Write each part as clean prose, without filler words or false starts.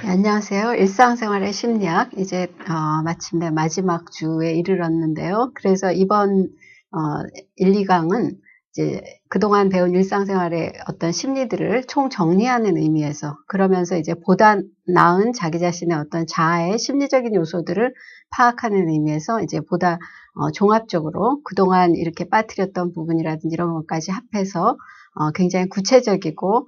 네, 안녕하세요. 일상생활의 심리학 이제 마침내 마지막 주에 이르렀는데요. 그래서 이번 1, 2강은 이제 그동안 배운 일상생활의 어떤 심리들을 총정리하는 의미에서, 그러면서 이제 보다 나은 자기 자신의 어떤 자아의 심리적인 요소들을 파악하는 의미에서 이제 보다 종합적으로 그동안 이렇게 빠뜨렸던 부분이라든지 이런 것까지 합해서 굉장히 구체적이고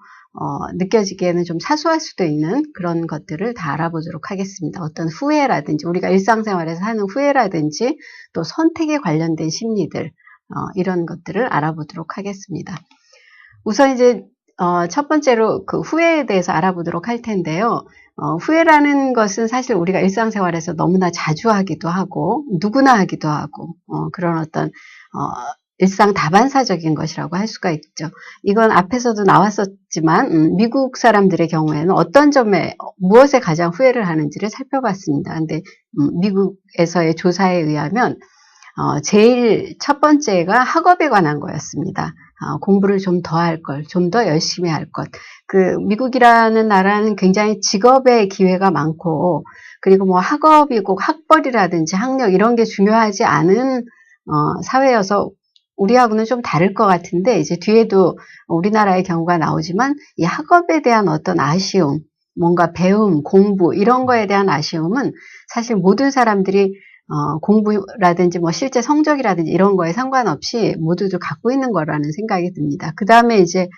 느껴지기에는 좀 사소할 수도 있는 그런 것들을 다 알아보도록 하겠습니다. 어떤 후회라든지, 우리가 일상생활에서 하는 후회라든지, 또 선택에 관련된 심리들, 이런 것들을 알아보도록 하겠습니다. 우선 이제 첫 번째로 그 후회에 대해서 알아보도록 할 텐데요. 후회라는 것은 사실 우리가 일상생활에서 너무나 자주 하기도 하고 누구나 하기도 하고 그런 어떤 일상 다반사적인 것이라고 할 수가 있죠. 이건 앞에서도 나왔었지만 미국 사람들의 경우에는 어떤 점에 무엇에 가장 후회를 하는지를 살펴봤습니다. 근데 미국에서의 조사에 의하면 제일 첫 번째가 학업에 관한 거였습니다. 공부를 좀 더 할 걸, 좀 더 열심히 할 것. 그 미국이라는 나라는 굉장히 직업의 기회가 많고, 그리고 뭐 학업이고 학벌이라든지 학력 이런 게 중요하지 않은 사회여서 우리하고는 좀 다를 것 같은데, 이제 뒤에도 우리나라의 경우가 나오지만 이 학업에 대한 어떤 아쉬움, 뭔가 배움, 공부 이런 거에 대한 아쉬움은 사실 모든 사람들이 공부라든지 뭐 실제 성적이라든지 이런 거에 상관없이 모두들 갖고 있는 거라는 생각이 듭니다. 그 다음에 이제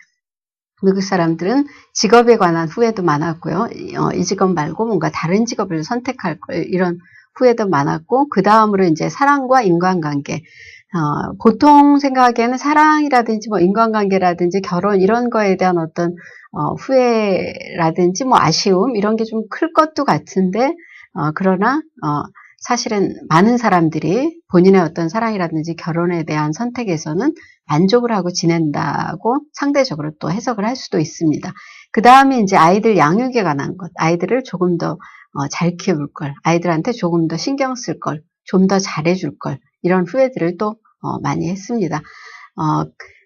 미국 사람들은 직업에 관한 후회도 많았고요. 이 직업 말고 뭔가 다른 직업을 선택할 걸, 이런 후회도 많았고, 그 다음으로 이제 사랑과 인간관계. 보통 생각에는 사랑이라든지 뭐 인간관계라든지 결혼 이런 거에 대한 어떤 후회라든지 뭐 아쉬움 이런 게 좀 클 것도 같은데, 그러나 사실은 많은 사람들이 본인의 어떤 사랑이라든지 결혼에 대한 선택에서는 만족을 하고 지낸다고 상대적으로 또 해석을 할 수도 있습니다. 그 다음에 이제 아이들 양육에 관한 것, 아이들을 조금 더 잘 키울 걸, 아이들한테 조금 더 신경 쓸 걸, 좀 더 잘해줄 걸, 이런 후회들을 또 많이 했습니다.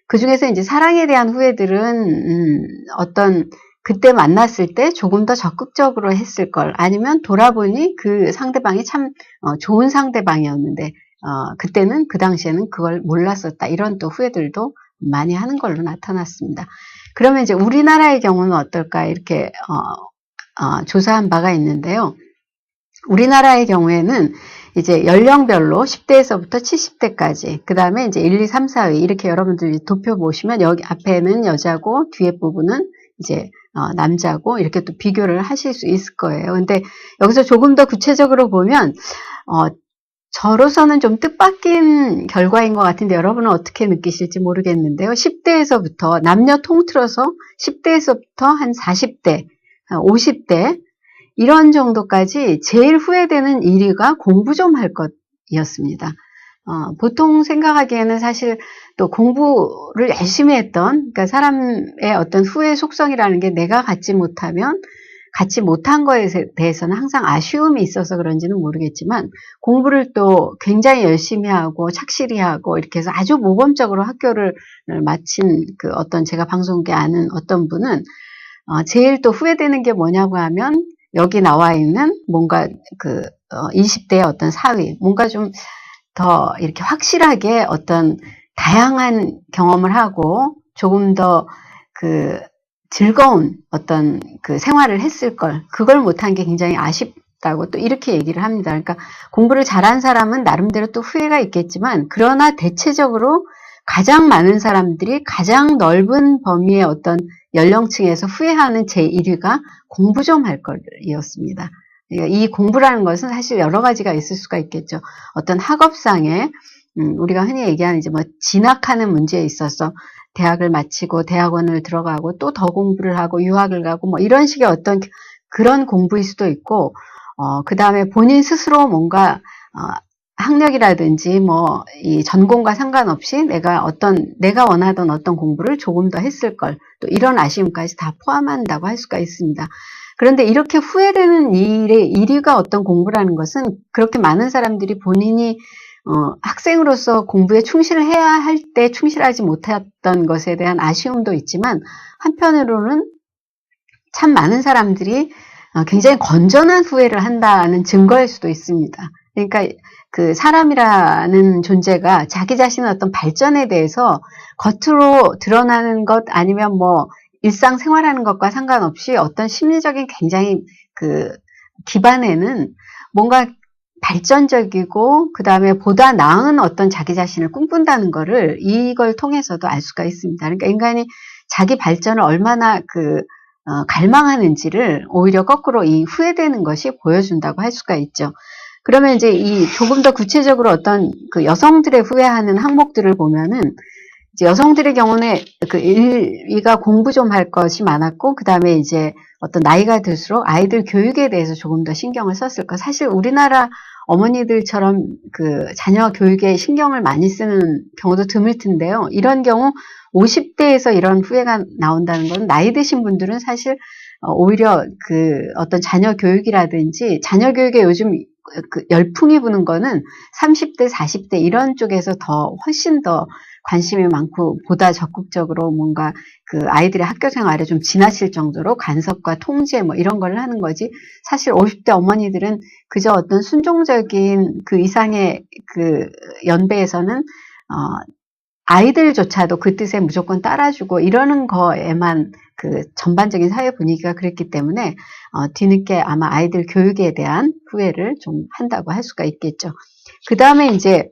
그 중에서 이제 사랑에 대한 후회들은 어떤 그때 만났을 때 조금 더 적극적으로 했을 걸, 아니면 돌아보니 그 상대방이 참 좋은 상대방이었는데 그때는 그 당시에는 그걸 몰랐었다, 이런 또 후회들도 많이 하는 걸로 나타났습니다. 그러면 이제 우리나라의 경우는 어떨까, 이렇게 조사한 바가 있는데요. 우리나라의 경우에는 이제 연령별로 10대에서부터 70대까지, 그 다음에 이제 1, 2, 3, 4위 이렇게 여러분들이 도표 보시면 여기 앞에는 여자고 뒤에 부분은 이제 남자고 이렇게 또 비교를 하실 수 있을 거예요. 근데 여기서 조금 더 구체적으로 보면 저로서는 좀 뜻밖인 결과인 것 같은데 여러분은 어떻게 느끼실지 모르겠는데요. 10대에서부터 남녀 통틀어서 10대에서부터 한 40대, 50대 이런 정도까지 제일 후회되는 1위가 공부 좀 할 것이었습니다. 보통 생각하기에는 사실 또 공부를 열심히 했던, 그러니까 사람의 어떤 후회 속성이라는 게 내가 갖지 못한 거에 대해서는 항상 아쉬움이 있어서 그런지는 모르겠지만, 공부를 또 굉장히 열심히 하고 착실히 하고 이렇게 해서 아주 모범적으로 학교를 마친 그 어떤, 제가 방송국에 아는 어떤 분은 제일 또 후회되는 게 뭐냐고 하면, 여기 나와 있는 뭔가 20대의 어떤 사위, 뭔가 좀 더 이렇게 확실하게 어떤 다양한 경험을 하고 조금 더 즐거운 어떤 생활을 했을 걸, 그걸 못한 게 굉장히 아쉽다고 또 이렇게 얘기를 합니다. 그러니까 공부를 잘한 사람은 나름대로 또 후회가 있겠지만, 그러나 대체적으로 가장 많은 사람들이 가장 넓은 범위의 어떤 연령층에서 후회하는 제1위가 공부 좀 할 걸이었습니다. 이 공부라는 것은 사실 여러 가지가 있을 수가 있겠죠. 어떤 학업상에 우리가 흔히 얘기하는 이제 뭐 진학하는 문제에 있어서 대학을 마치고 대학원을 들어가고 또 더 공부를 하고 유학을 가고 뭐 이런 식의 어떤 그런 공부일 수도 있고, 그 다음에 본인 스스로 뭔가 학력이라든지 뭐 이 전공과 상관없이 내가 원하던 어떤 공부를 조금 더 했을 걸, 또 이런 아쉬움까지 다 포함한다고 할 수가 있습니다. 그런데 이렇게 후회되는 일의 1위가 어떤 공부라는 것은, 그렇게 많은 사람들이 본인이 학생으로서 공부에 충실해야 할 때 충실하지 못했던 것에 대한 아쉬움도 있지만, 한편으로는 참 많은 사람들이 굉장히 건전한 후회를 한다는 증거일 수도 있습니다. 그러니까 그 사람이라는 존재가 자기 자신의 어떤 발전에 대해서 겉으로 드러나는 것 아니면 뭐 일상생활하는 것과 상관없이 어떤 심리적인 굉장히 그 기반에는 뭔가 발전적이고 그 다음에 보다 나은 어떤 자기 자신을 꿈꾼다는 거를 이걸 통해서도 알 수가 있습니다. 그러니까 인간이 자기 발전을 얼마나 갈망하는지를 오히려 거꾸로 이 후회되는 것이 보여준다고 할 수가 있죠. 그러면 이제 이 조금 더 구체적으로 어떤 그 여성들의 후회하는 항목들을 보면은 이제 여성들의 경우는 그 1위가 공부 좀 할 것이 많았고 그 다음에 이제 어떤 나이가 들수록 아이들 교육에 대해서 조금 더 신경을 썼을 거. 사실 우리나라 어머니들처럼 그 자녀 교육에 신경을 많이 쓰는 경우도 드물 텐데요. 이런 경우 50대에서 이런 후회가 나온다는 건 나이 드신 분들은 사실 오히려 그 어떤 자녀 교육이라든지 자녀 교육에 요즘 그 열풍이 부는 거는 30대, 40대 이런 쪽에서 더 훨씬 더 관심이 많고 보다 적극적으로 뭔가 그 아이들의 학교 생활에 좀 지나칠 정도로 간섭과 통제 뭐 이런 걸 하는 거지. 사실 50대 어머니들은 그저 어떤 순종적인 그 이상의 그 연배에서는 아이들조차도 그 뜻에 무조건 따라주고 이러는 거에만 그 전반적인 사회 분위기가 그랬기 때문에 뒤늦게 아마 아이들 교육에 대한 후회를 좀 한다고 할 수가 있겠죠. 그 다음에 이제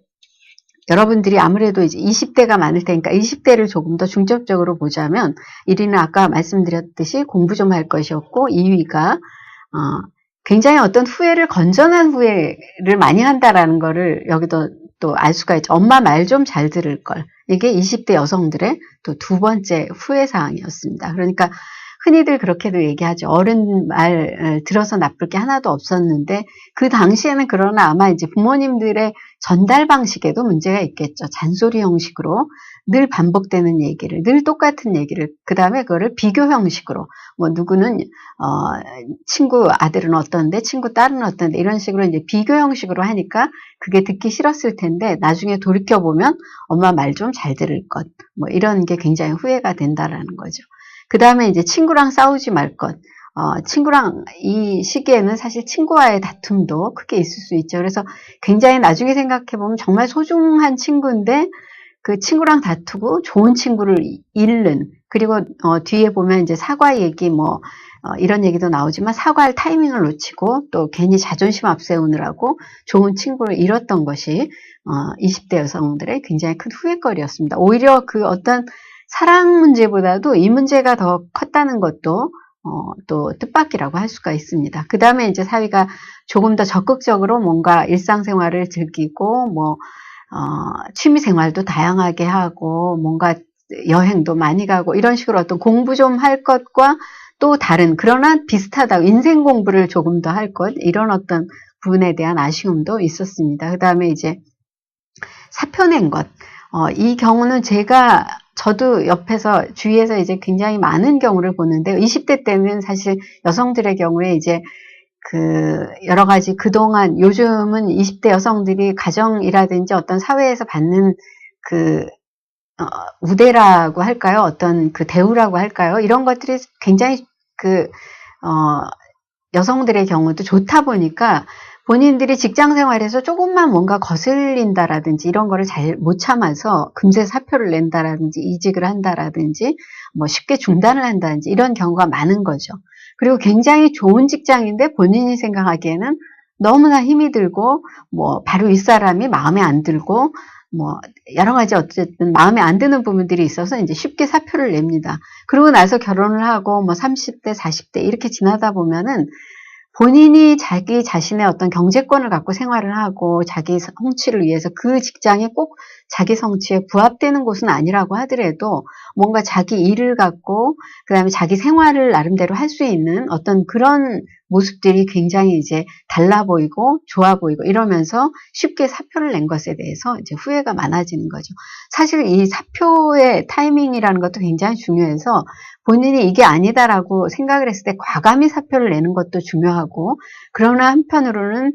여러분들이 아무래도 이제 20대가 많을 테니까 20대를 조금 더 중점적으로 보자면 1위는 아까 말씀드렸듯이 공부 좀 할 것이었고 2위가 굉장히 어떤 후회를 건전한 후회를 많이 한다라는 거를 여기도 또 알 수가 있죠. 엄마 말 좀 잘 들을 걸. 이게 20대 여성들의 또 두 번째 후회 사항이었습니다. 그러니까 흔히들 그렇게도 얘기하죠. 어른 말 들어서 나쁠 게 하나도 없었는데 그 당시에는 그러나 아마 이제 부모님들의 전달 방식에도 문제가 있겠죠. 잔소리 형식으로 늘 반복되는 얘기를, 늘 똑같은 얘기를, 그 다음에 그거를 비교 형식으로, 뭐 누구는 친구 아들은 어떤데, 친구 딸은 어떤데 이런 식으로 이제 비교 형식으로 하니까 그게 듣기 싫었을 텐데 나중에 돌이켜 보면 엄마 말 좀 잘 들을 것, 뭐 이런 게 굉장히 후회가 된다라는 거죠. 그 다음에 이제 친구랑 싸우지 말 것. 친구랑 이 시기에는 사실 친구와의 다툼도 크게 있을 수 있죠. 그래서 굉장히 나중에 생각해보면 정말 소중한 친구인데 그 친구랑 다투고 좋은 친구를 잃는, 그리고 뒤에 보면 이제 사과 얘기 이런 얘기도 나오지만 사과할 타이밍을 놓치고 또 괜히 자존심 앞세우느라고 좋은 친구를 잃었던 것이 20대 여성들의 굉장히 큰 후회거리였습니다. 오히려 그 어떤 사랑 문제보다도 이 문제가 더 컸다는 것도 또 뜻밖이라고 할 수가 있습니다. 그 다음에 이제 사위가 조금 더 적극적으로 뭔가 일상생활을 즐기고 취미생활도 다양하게 하고 뭔가 여행도 많이 가고 이런 식으로 어떤 공부 좀 할 것과 또 다른, 그러나 비슷하다, 인생 공부를 조금 더 할 것, 이런 어떤 부분에 대한 아쉬움도 있었습니다. 그 다음에 이제 사표 낸 것. 이 경우는 저도 옆에서 주위에서 이제 굉장히 많은 경우를 보는데요. 20대 때는 사실 여성들의 경우에 이제 여러 가지 그동안 요즘은 20대 여성들이 가정이라든지 어떤 사회에서 받는 우대라고 할까요? 어떤 대우라고 할까요? 이런 것들이 굉장히 여성들의 경우도 좋다 보니까 본인들이 직장 생활에서 조금만 뭔가 거슬린다라든지 이런 거를 잘 못 참아서 금세 사표를 낸다라든지 이직을 한다라든지 쉽게 중단을 한다든지 이런 경우가 많은 거죠. 그리고 굉장히 좋은 직장인데 본인이 생각하기에는 너무나 힘이 들고 바로 윗사람이 마음에 안 들고 여러 가지 어쨌든 마음에 안 드는 부분들이 있어서 이제 쉽게 사표를 냅니다. 그러고 나서 결혼을 하고 30대, 40대 이렇게 지나다 보면은 본인이 자기 자신의 어떤 경제권을 갖고 생활을 하고 자기 성취를 위해서 그 직장이 꼭 자기 성취에 부합되는 곳은 아니라고 하더라도 뭔가 자기 일을 갖고 그다음에 자기 생활을 나름대로 할 수 있는 어떤 그런 모습들이 굉장히 이제 달라 보이고 좋아 보이고 이러면서 쉽게 사표를 낸 것에 대해서 이제 후회가 많아지는 거죠. 사실 이 사표의 타이밍이라는 것도 굉장히 중요해서 본인이 이게 아니다라고 생각을 했을 때 과감히 사표를 내는 것도 중요하고, 그러나 한편으로는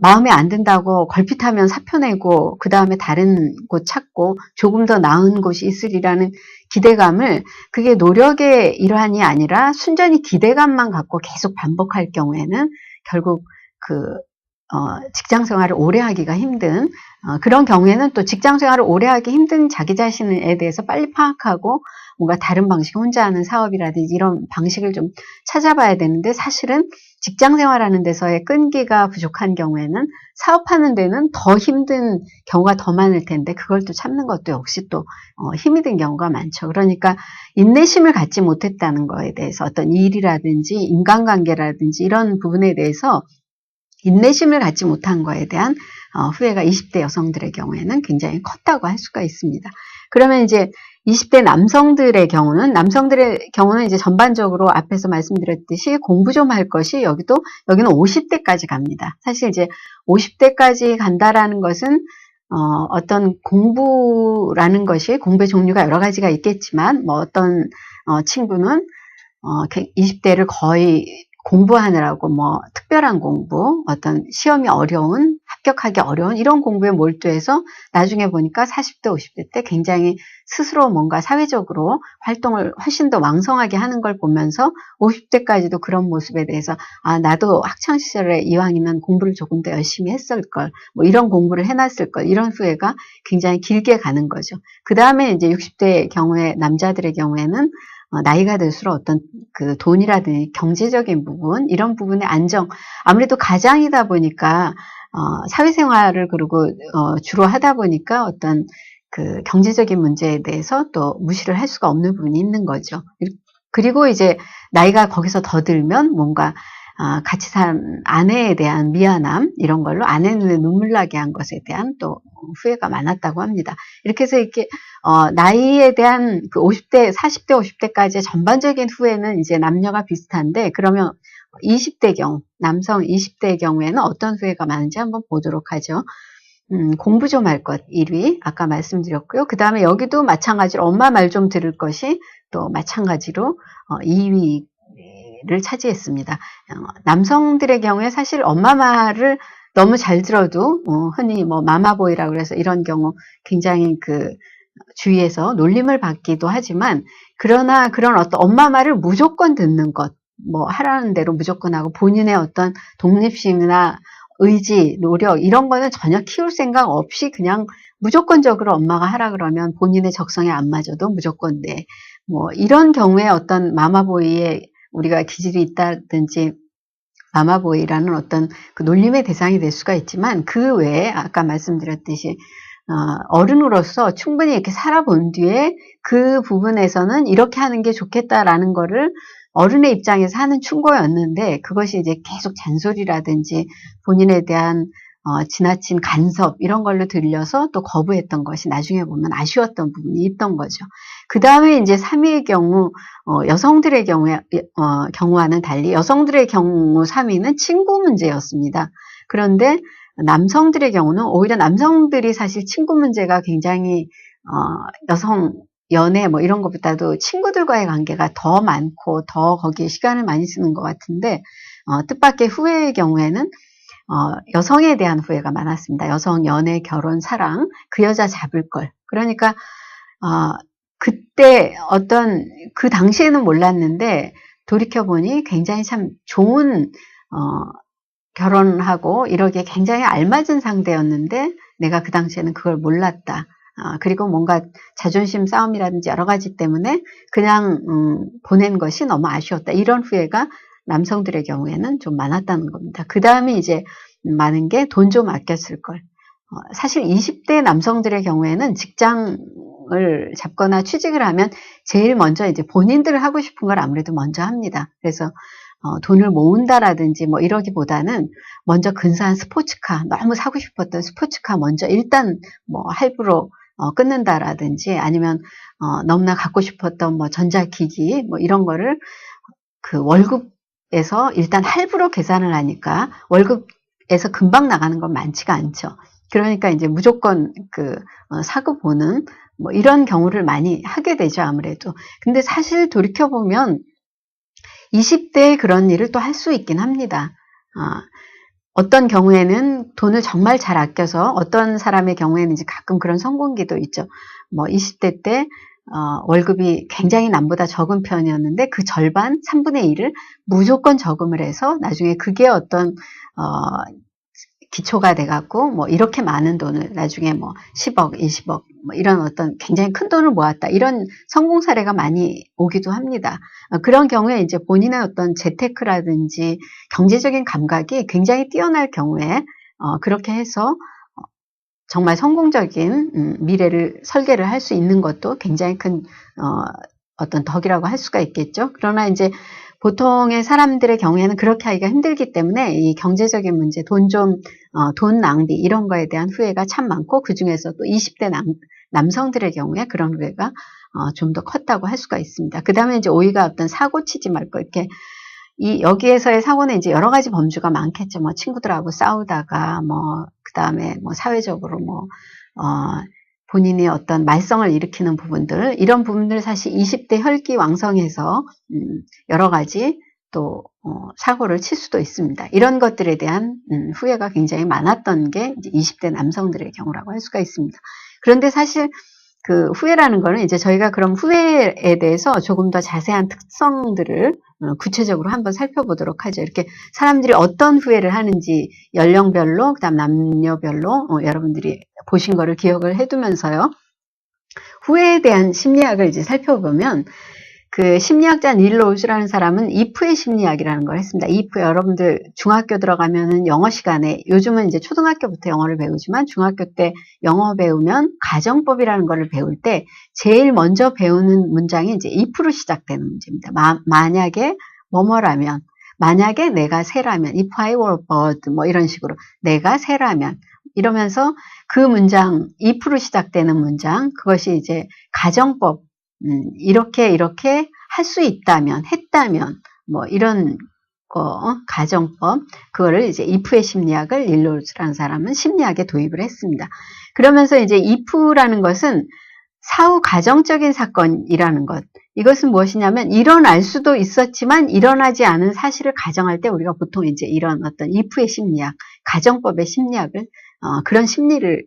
마음에 안 든다고 걸핏하면 사표 내고 그 다음에 다른 곳 찾고 조금 더 나은 곳이 있으리라는 기대감을, 그게 노력의 일환이 아니라 순전히 기대감만 갖고 계속 반복할 경우에는 결국 직장 생활을 오래 하기가 힘든, 그런 경우에는 또 직장 생활을 오래 하기 힘든 자기 자신에 대해서 빨리 파악하고 뭔가 다른 방식, 혼자 하는 사업이라든지 이런 방식을 좀 찾아봐야 되는데, 사실은 직장 생활하는 데서의 끈기가 부족한 경우에는 사업하는 데는 더 힘든 경우가 더 많을 텐데, 그걸 또 참는 것도 역시 또 힘이 든 경우가 많죠. 그러니까 인내심을 갖지 못했다는 거에 대해서, 어떤 일이라든지 인간관계라든지 이런 부분에 대해서 인내심을 갖지 못한 거에 대한 후회가 20대 여성들의 경우에는 굉장히 컸다고 할 수가 있습니다. 그러면 이제 20대 남성들의 경우는 이제 전반적으로 앞에서 말씀드렸듯이 공부 좀 할 것이, 여기는 50대까지 갑니다. 사실 이제 50대까지 간다라는 것은 어떤 공부라는 것이, 공부의 종류가 여러 가지가 있겠지만, 뭐 어떤 친구는 20대를 거의 공부하느라고 뭐 특별한 공부, 어떤 시험이 어려운, 합격하기 어려운 이런 공부에 몰두해서 나중에 보니까 40대, 50대 때 굉장히 스스로 뭔가 사회적으로 활동을 훨씬 더 왕성하게 하는 걸 보면서 50대까지도 그런 모습에 대해서, 나도 학창시절에 이왕이면 공부를 조금 더 열심히 했을 걸, 뭐 이런 공부를 해놨을 걸, 이런 후회가 굉장히 길게 가는 거죠. 그 다음에 이제 60대의 경우에, 남자들의 경우에는 나이가 들수록 어떤 돈이라든지 경제적인 부분, 이런 부분의 안정, 아무래도 가장이다 보니까 사회생활을 그리고 주로 하다 보니까 어떤 경제적인 문제에 대해서 또 무시를 할 수가 없는 부분이 있는 거죠. 그리고 이제 나이가 거기서 더 들면 뭔가 같이 산 아내에 대한 미안함, 이런 걸로 아내 눈에 눈물 나게 한 것에 대한 또 후회가 많았다고 합니다. 이렇게 해서 이렇게 나이에 대한 50대, 40대, 50대까지의 전반적인 후회는 이제 남녀가 비슷한데, 그러면 20대 경우, 남성 20대의 경우에는 어떤 후회가 많은지 한번 보도록 하죠. 공부 좀 할 것 1위, 아까 말씀드렸고요. 그 다음에 여기도 마찬가지로 엄마 말 좀 들을 것이 또 마찬가지로 2위를 차지했습니다. 남성들의 경우에 사실 엄마 말을 너무 잘 들어도 흔히 뭐 마마보이라고 그래서 이런 경우 굉장히 주위에서 놀림을 받기도 하지만, 그러나 그런 어떤 엄마 말을 무조건 듣는 것, 뭐 하라는 대로 무조건 하고 본인의 어떤 독립심이나 의지, 노력, 이런 거는 전혀 키울 생각 없이 그냥 무조건적으로 엄마가 하라 그러면 본인의 적성에 안 맞아도 무조건 네. 뭐 이런 경우에 어떤 마마보이의 우리가 기질이 있다든지 마마보이라는 어떤 놀림의 대상이 될 수가 있지만, 그 외에 아까 말씀드렸듯이 어른으로서 충분히 이렇게 살아본 뒤에 그 부분에서는 이렇게 하는 게 좋겠다라는 거를 어른의 입장에서 하는 충고였는데, 그것이 이제 계속 잔소리라든지 본인에 대한 지나친 간섭, 이런 걸로 들려서 또 거부했던 것이 나중에 보면 아쉬웠던 부분이 있던 거죠. 그 다음에 이제 3위의 경우, 여성들의 경우와는 달리 여성들의 경우 3위는 친구 문제였습니다. 그런데 남성들의 경우는 오히려 남성들이 사실 친구 문제가 굉장히 여성 연애 뭐 이런 것보다도 친구들과의 관계가 더 많고 더 거기에 시간을 많이 쓰는 것 같은데, 뜻밖의 후회의 경우에는 여성에 대한 후회가 많았습니다. 여성 연애, 결혼, 사랑, 그 여자 잡을 걸. 그러니까 그때 그 당시에는 몰랐는데 돌이켜보니 굉장히 참 좋은 결혼하고 이러기에 굉장히 알맞은 상대였는데 내가 그 당시에는 그걸 몰랐다. 그리고 뭔가 자존심 싸움이라든지 여러 가지 때문에 그냥 보낸 것이 너무 아쉬웠다. 이런 후회가 남성들의 경우에는 좀 많았다는 겁니다. 그 다음에 이제 많은 게 돈 좀 아꼈을 걸. 사실 20대 남성들의 경우에는 직장을 잡거나 취직을 하면 제일 먼저 이제 본인들 하고 싶은 걸 아무래도 먼저 합니다. 그래서 돈을 모은다라든지 뭐 이러기보다는 먼저 근사한 스포츠카, 너무 사고 싶었던 스포츠카 먼저 일단 뭐 할부로 끊는다라든지, 아니면 너무나 갖고 싶었던 뭐 전자기기 뭐 이런 거를 월급에서 일단 할부로 계산을 하니까 월급에서 금방 나가는 건 많지가 않죠. 그러니까 이제 무조건 사고 보는 뭐 이런 경우를 많이 하게 되죠, 아무래도. 근데 사실 돌이켜보면 20대에 그런 일을 또 할 수 있긴 합니다. 어떤 경우에는 돈을 정말 잘 아껴서 어떤 사람의 경우에는 이제 가끔 그런 성공기도 있죠. 뭐 20대 때 월급이 굉장히 남보다 적은 편이었는데 그 절반 3분의 1을 무조건 저금을 해서 나중에 그게 어떤 기초가 돼갖고 뭐 이렇게 많은 돈을 나중에 뭐 10억, 20억 뭐 이런 어떤 굉장히 큰 돈을 모았다. 이런 성공 사례가 많이 오기도 합니다. 그런 경우에 이제 본인의 어떤 재테크라든지 경제적인 감각이 굉장히 뛰어날 경우에 그렇게 해서 정말 성공적인 미래를 설계를 할 수 있는 것도 굉장히 큰 어떤 덕이라고 할 수가 있겠죠. 그러나 이제 보통의 사람들의 경우에는 그렇게 하기가 힘들기 때문에 이 경제적인 문제, 돈 낭비 이런 거에 대한 후회가 참 많고 그 중에서 또 20대 남성들의 경우에 그런 후회가 좀 더 컸다고 할 수가 있습니다. 그 다음에 이제 오이가 어떤 사고 치지 말고 이렇게 여기에서의 사고는 이제 여러 가지 범주가 많겠죠. 뭐 친구들하고 싸우다가 그 다음에 사회적으로 본인이 어떤 말썽을 일으키는 부분들, 이런 부분들 사실 20대 혈기 왕성해서 여러 가지 또 사고를 칠 수도 있습니다. 이런 것들에 대한 후회가 굉장히 많았던 게 이제 20대 남성들의 경우라고 할 수가 있습니다. 그런데 사실 그 후회라는 거는 이제 저희가 그럼 후회에 대해서 조금 더 자세한 특성들을 구체적으로 한번 살펴보도록 하죠. 이렇게 사람들이 어떤 후회를 하는지 연령별로, 그다음 남녀별로 여러분들이 보신 거를 기억을 해두면서요. 후회에 대한 심리학을 이제 살펴보면 그 심리학자 닐 로즈라는 사람은 이프의 심리학이라는 걸 했습니다. 이프, 여러분들 중학교 들어가면은 영어 시간에, 요즘은 이제 초등학교부터 영어를 배우지만 중학교 때 영어 배우면 가정법이라는 거를 배울 때 제일 먼저 배우는 문장이 이제 if로 시작되는 문제입니다. 만약에 뭐뭐라면, 만약에 내가 새라면, if I were a bird 뭐 이런 식으로 내가 새라면 이러면서 그 문장, if로 시작되는 문장, 그것이 이제 가정법, 이렇게 할 수 있다면, 했다면, 뭐 이런 거, 가정법, 그거를 이제 if의 심리학을 닐 로즈라는 사람은 심리학에 도입을 했습니다. 그러면서 이제 if라는 것은 사후 가정적인 사건이라는 것, 이것은 무엇이냐면 일어날 수도 있었지만 일어나지 않은 사실을 가정할 때 우리가 보통 이제 이런 어떤 if의 심리학, 가정법의 심리학을 그런 심리를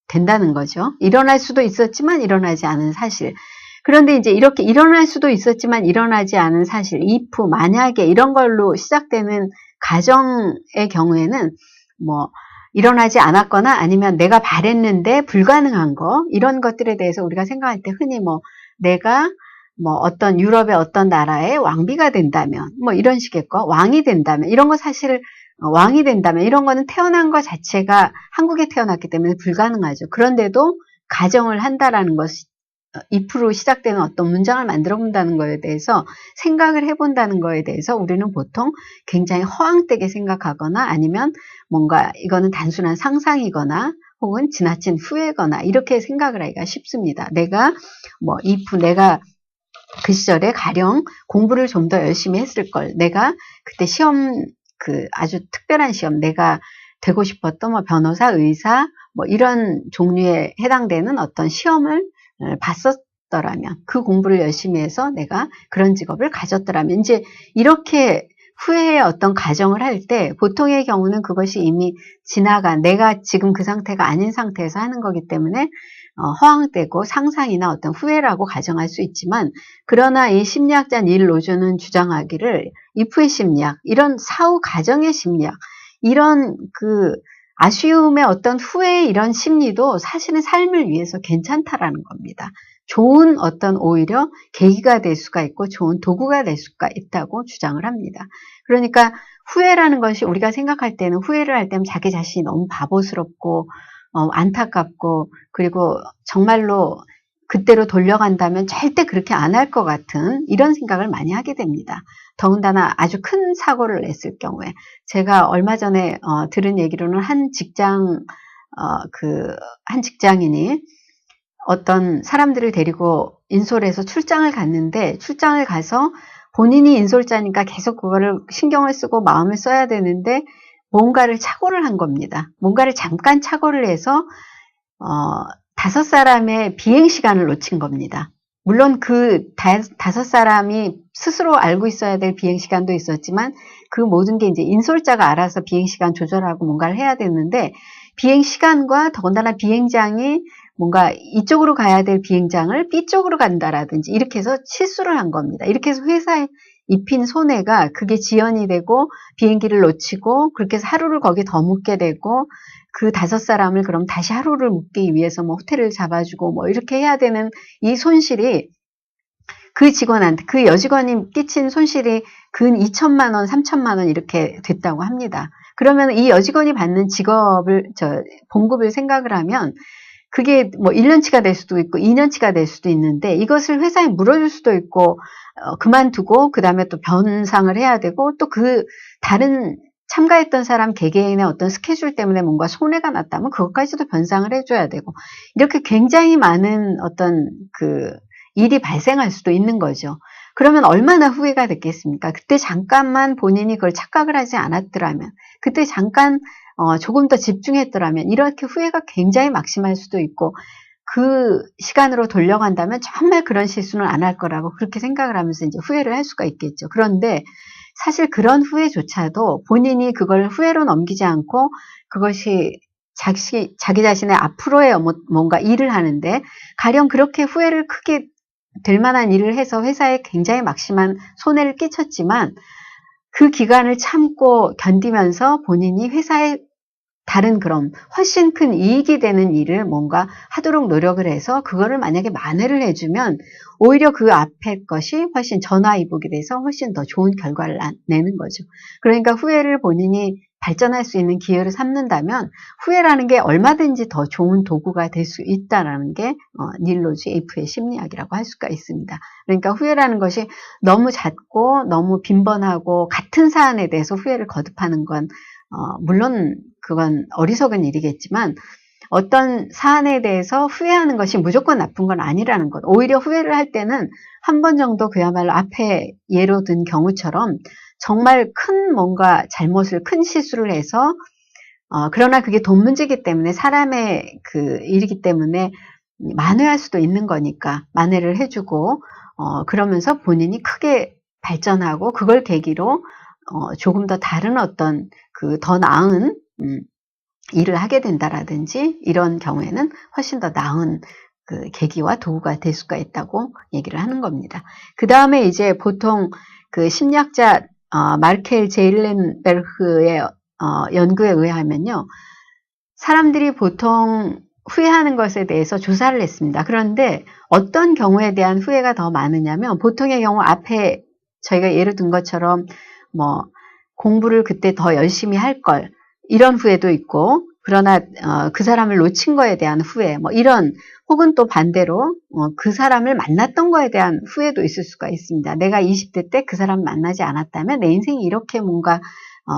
된다는 거죠. 일어날 수도 있었지만 일어나지 않은 사실. 그런데 이제 이렇게 일어날 수도 있었지만 일어나지 않은 사실, if, 만약에 이런 걸로 시작되는 가정의 경우에는 뭐 일어나지 않았거나 아니면 내가 바랬는데 불가능한 거, 이런 것들에 대해서 우리가 생각할 때 흔히 내가 어떤 유럽의 어떤 나라의 왕비가 된다면 뭐 이런 식의 거, 왕이 된다면 이런 거 사실 왕이 된다면 이런 거는 태어난 것 자체가 한국에 태어났기 때문에 불가능하죠. 그런데도 가정을 한다라는 것이 if로 시작되는 어떤 문장을 만들어 본다는 거에 대해서 생각을 해본다는 거에 대해서 우리는 보통 굉장히 허황되게 생각하거나 아니면 뭔가 이거는 단순한 상상이거나 혹은 지나친 후회거나 이렇게 생각을 하기가 쉽습니다. 내가 if 내가 그 시절에 가령 공부를 좀 더 열심히 했을 걸, 내가 그때 시험 아주 특별한 시험, 내가 되고 싶었던 변호사, 의사 이런 종류에 해당되는 어떤 시험을 봤었더라면, 그 공부를 열심히 해서 내가 그런 직업을 가졌더라면, 이제 이렇게 후회의 어떤 가정을 할 때 보통의 경우는 그것이 이미 지나간, 내가 지금 그 상태가 아닌 상태에서 하는 거기 때문에 허황되고 상상이나 어떤 후회라고 가정할 수 있지만, 그러나 이 심리학자 닐 로즈는 주장하기를 if의 심리학, 이런 사후 가정의 심리학, 이런 아쉬움의 어떤 후회의 이런 심리도 사실은 삶을 위해서 괜찮다라는 겁니다. 좋은 어떤 오히려 계기가 될 수가 있고 좋은 도구가 될 수가 있다고 주장을 합니다. 그러니까 후회라는 것이 우리가 생각할 때는, 후회를 할 때는 자기 자신이 너무 바보스럽고 안타깝고, 그리고 정말로 그때로 돌려간다면 절대 그렇게 안 할 것 같은 이런 생각을 많이 하게 됩니다. 더군다나 아주 큰 사고를 냈을 경우에, 제가 얼마 전에 들은 얘기로는 한 직장인이 어떤 사람들을 데리고 인솔에서 출장을 갔는데, 출장을 가서 본인이 인솔자니까 계속 그거를 신경을 쓰고 마음을 써야 되는데 뭔가를 착오를 한 겁니다. 뭔가를 잠깐 착오를 해서 5 사람의 비행 시간을 놓친 겁니다. 물론 그 5 사람이 스스로 알고 있어야 될 비행시간도 있었지만 그 모든 게 이제 인솔자가 알아서 비행시간 조절하고 뭔가를 해야 됐는데 비행시간과 더군다나 비행장이 뭔가 이쪽으로 가야 될 비행장을 B쪽으로 간다라든지 이렇게 해서 실수를 한 겁니다. 이렇게 해서 회사에 입힌 손해가 그게 지연이 되고 비행기를 놓치고 그렇게 해서 하루를 거기 더 묵게 되고 그 5사람을 그럼 다시 하루를 묵기 위해서 뭐 호텔을 잡아주고 뭐 이렇게 해야 되는 이 손실이 그 직원한테, 그 여직원이 끼친 손실이 근 2천만 원, 3천만 원 이렇게 됐다고 합니다. 그러면 이 여직원이 받는 봉급을 생각을 하면 그게 뭐 1년치가 될 수도 있고 2년치가 될 수도 있는데 이것을 회사에 물어줄 수도 있고 그만두고 그 다음에 또 변상을 해야 되고 또 그 다른 참가했던 사람 개개인의 어떤 스케줄 때문에 뭔가 손해가 났다면 그것까지도 변상을 해줘야 되고 이렇게 굉장히 많은 어떤 일이 발생할 수도 있는 거죠. 그러면 얼마나 후회가 됐겠습니까? 그때 잠깐만 본인이 그걸 착각을 하지 않았더라면, 그때 잠깐 조금 더 집중했더라면 이렇게 후회가 굉장히 막심할 수도 있고 그 시간으로 돌려간다면 정말 그런 실수는 안 할 거라고 그렇게 생각을 하면서 이제 후회를 할 수가 있겠죠. 그런데 사실 그런 후회조차도 본인이 그걸 후회로 넘기지 않고 그것이 자기 자신의 앞으로의 뭔가 일을 하는데 가령 그렇게 후회를 크게 될 만한 일을 해서 회사에 굉장히 막심한 손해를 끼쳤지만 그 기간을 참고 견디면서 본인이 회사에 다른 그런 훨씬 큰 이익이 되는 일을 뭔가 하도록 노력을 해서 그거를 만약에 만회를 해주면 오히려 그 앞에 것이 훨씬 전화위복이 돼서 훨씬 더 좋은 결과를 내는 거죠. 그러니까 후회를 본인이 발전할 수 있는 기회를 삼는다면 후회라는 게 얼마든지 더 좋은 도구가 될 수 있다는 게 닐 로즈 에이프의 심리학이라고 할 수가 있습니다. 그러니까 후회라는 것이 너무 잦고 너무 빈번하고 같은 사안에 대해서 후회를 거듭하는 건 물론 그건 어리석은 일이겠지만 어떤 사안에 대해서 후회하는 것이 무조건 나쁜 건 아니라는 것. 오히려 후회를 할 때는 한 번 정도 그야말로 앞에 예로 든 경우처럼 정말 큰 뭔가 잘못을 큰 실수를 해서 그러나 그게 돈 문제이기 때문에 사람의 일이기 때문에 만회할 수도 있는 거니까 만회를 해주고 그러면서 본인이 크게 발전하고 그걸 계기로 조금 더 다른 어떤 더 나은 일을 하게 된다라든지 이런 경우에는 훨씬 더 나은 계기와 도구가 될 수가 있다고 얘기를 하는 겁니다. 그 다음에 이제 보통 심리학자 마르켈 제일렌베르크의 연구에 의하면요. 사람들이 보통 후회하는 것에 대해서 조사를 했습니다. 그런데 어떤 경우에 대한 후회가 더 많으냐면 보통의 경우 앞에 저희가 예를 든 것처럼 뭐 공부를 그때 더 열심히 할 걸 이런 후회도 있고 그러나 그 사람을 놓친 거에 대한 후회 뭐 이런 혹은 또 반대로 그 사람을 만났던 거에 대한 후회도 있을 수가 있습니다. 내가 20대 때 그 사람 만나지 않았다면 내 인생이 이렇게 뭔가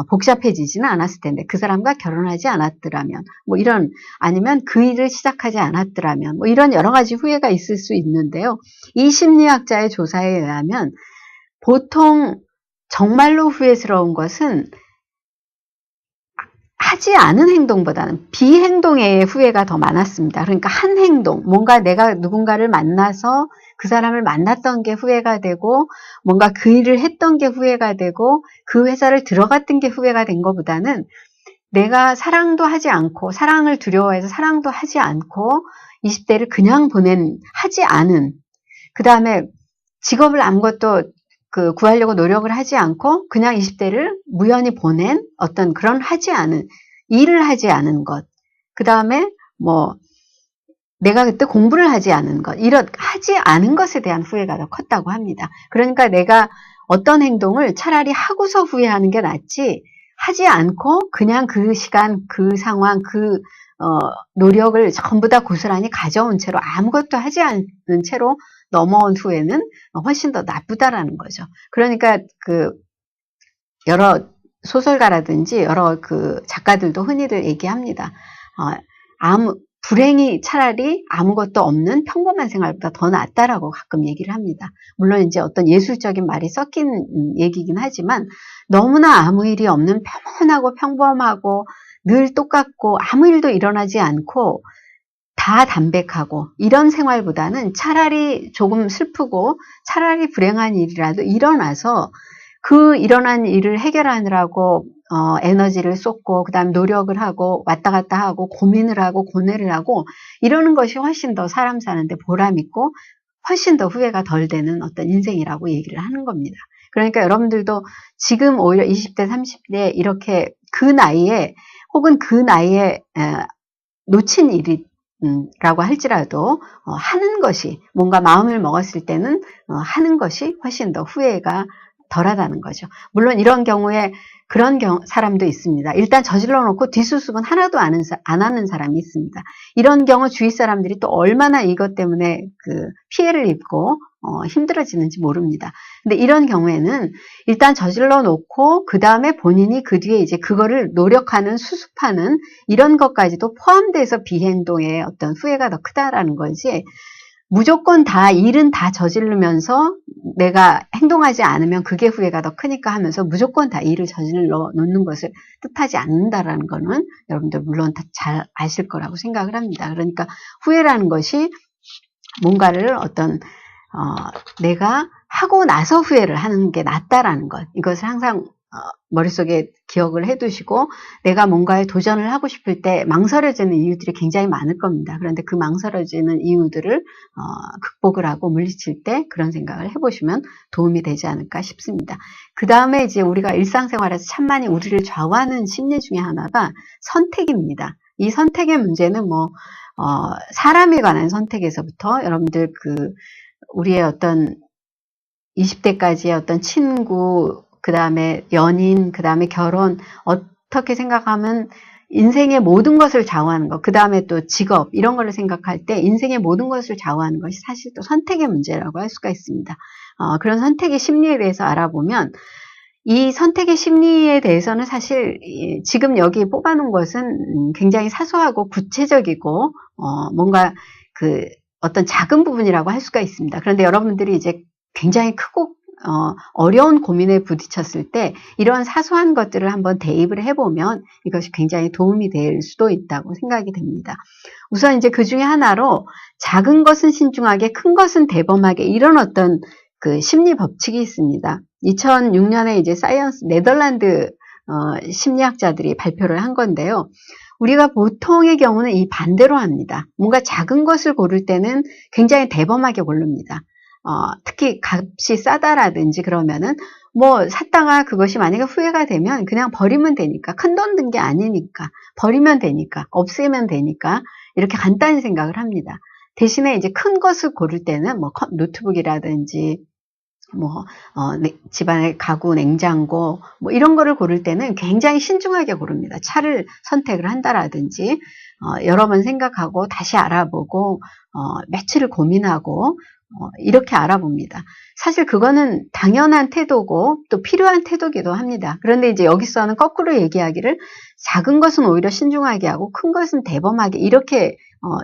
복잡해지지는 않았을 텐데 그 사람과 결혼하지 않았더라면 뭐 이런 아니면 그 일을 시작하지 않았더라면 뭐 이런 여러 가지 후회가 있을 수 있는데요. 이 심리학자의 조사에 의하면 보통 정말로 후회스러운 것은 하지 않은 행동보다는 비행동의 후회가 더 많았습니다. 그러니까 한 행동, 뭔가 내가 누군가를 만나서 그 사람을 만났던 게 후회가 되고 뭔가 그 일을 했던 게 후회가 되고 그 회사를 들어갔던 게 후회가 된 것보다는 내가 사랑도 하지 않고 사랑을 두려워해서 사랑도 하지 않고 20대를 그냥 하지 않은 그 다음에 직업을 아무것도 구하려고 노력을 하지 않고 그냥 20대를 무연히 보낸 어떤 그런 일을 하지 않은 것. 그 다음에 뭐 내가 그때 공부를 하지 않은 것. 이런 하지 않은 것에 대한 후회가 더 컸다고 합니다. 그러니까 내가 어떤 행동을 차라리 하고서 후회하는 게 낫지 하지 않고 그냥 그 시간, 그 상황, 노력을 전부 다 고스란히 가져온 채로 아무것도 하지 않은 채로 넘어온 후에는 훨씬 더 나쁘다라는 거죠. 그러니까 여러 소설가라든지 여러 작가들도 흔히들 얘기합니다. 불행이 차라리 아무것도 없는 평범한 생활보다 더 낫다라고 가끔 얘기를 합니다. 물론 이제 어떤 예술적인 말이 섞인 얘기긴 하지만 너무나 아무 일이 없는 평온하고 평범하고 늘 똑같고 아무 일도 일어나지 않고 다 담백하고 이런 생활보다는 차라리 조금 슬프고 차라리 불행한 일이라도 일어나서 그 일어난 일을 해결하느라고 에너지를 쏟고 그다음 노력을 하고 왔다 갔다 하고 고민을 하고 고뇌를 하고 이러는 것이 훨씬 더 사람 사는데 보람 있고 훨씬 더 후회가 덜 되는 어떤 인생이라고 얘기를 하는 겁니다. 그러니까 여러분들도 지금 오히려 20대, 30대 이렇게 그 나이에 혹은 그 나이에 놓친 일이라고 할지라도 하는 것이 뭔가 마음을 먹었을 때는 하는 것이 훨씬 더 후회가 덜하다는 거죠. 물론 이런 경우에 그런 사람도 있습니다. 일단 저질러 놓고 뒷수습은 하나도 안 하는 사람이 있습니다. 이런 경우 주위 사람들이 또 얼마나 이것 때문에 그 피해를 입고 힘들어지는지 모릅니다. 근데 이런 경우에는 일단 저질러 놓고 그 다음에 본인이 그 뒤에 이제 그거를 노력하는 수습하는 이런 것까지도 포함돼서 비행동의 어떤 후회가 더 크다라는 거지, 무조건 다 일은 다 저지르면서 내가 행동하지 않으면 그게 후회가 더 크니까 하면서 무조건 다 일을 저질러 놓는 것을 뜻하지 않는다라는 거는 여러분들 물론 다 잘 아실 거라고 생각을 합니다. 그러니까 후회라는 것이 뭔가를 어떤 내가 하고 나서 후회를 하는 게 낫다라는 것, 이것을 항상 머릿속에 기억을 해두시고, 내가 뭔가에 도전을 하고 싶을 때 망설여지는 이유들이 굉장히 많을 겁니다. 그런데 그 망설여지는 이유들을 극복을 하고 물리칠 때 그런 생각을 해보시면 도움이 되지 않을까 싶습니다. 그 다음에 이제 우리가 일상생활에서 참 많이 우리를 좌우하는 심리 중에 하나가 선택입니다. 이 선택의 문제는 사람에 관한 선택에서부터 여러분들 우리의 어떤 20대까지의 어떤 친구, 그 다음에 연인, 그 다음에 결혼, 어떻게 생각하면 인생의 모든 것을 좌우하는 것, 그 다음에 또 직업, 이런 거를 생각할 때 인생의 모든 것을 좌우하는 것이 사실 또 선택의 문제라고 할 수가 있습니다. 그런 선택의 심리에 대해서 알아보면, 이 선택의 심리에 대해서는 사실 지금 여기 뽑아놓은 것은 굉장히 사소하고 구체적이고 뭔가 어떤 작은 부분이라고 할 수가 있습니다. 그런데 여러분들이 이제 굉장히 크고 어려운 고민에 부딪혔을 때 이러한 사소한 것들을 한번 대입을 해보면 이것이 굉장히 도움이 될 수도 있다고 생각이 됩니다. 우선 이제 그 중에 하나로 작은 것은 신중하게, 큰 것은 대범하게, 이런 어떤 심리 법칙이 있습니다. 2006년에 이제 네덜란드 심리학자들이 발표를 한 건데요. 우리가 보통의 경우는 이 반대로 합니다. 뭔가 작은 것을 고를 때는 굉장히 대범하게 고릅니다. 특히 값이 싸다라든지 그러면은 샀다가 그것이 만약에 후회가 되면 그냥 버리면 되니까, 큰 돈 든 게 아니니까 버리면 되니까, 없애면 되니까 이렇게 간단히 생각을 합니다. 대신에 이제 큰 것을 고를 때는 노트북이라든지 집안의 가구, 냉장고 이런 거를 고를 때는 굉장히 신중하게 고릅니다. 차를 선택을 한다라든지 여러 번 생각하고 다시 알아보고 며칠을 고민하고 이렇게 알아봅니다. 사실 그거는 당연한 태도고 또 필요한 태도기도 합니다. 그런데 이제 여기서는 거꾸로 얘기하기를 작은 것은 오히려 신중하게 하고 큰 것은 대범하게, 이렇게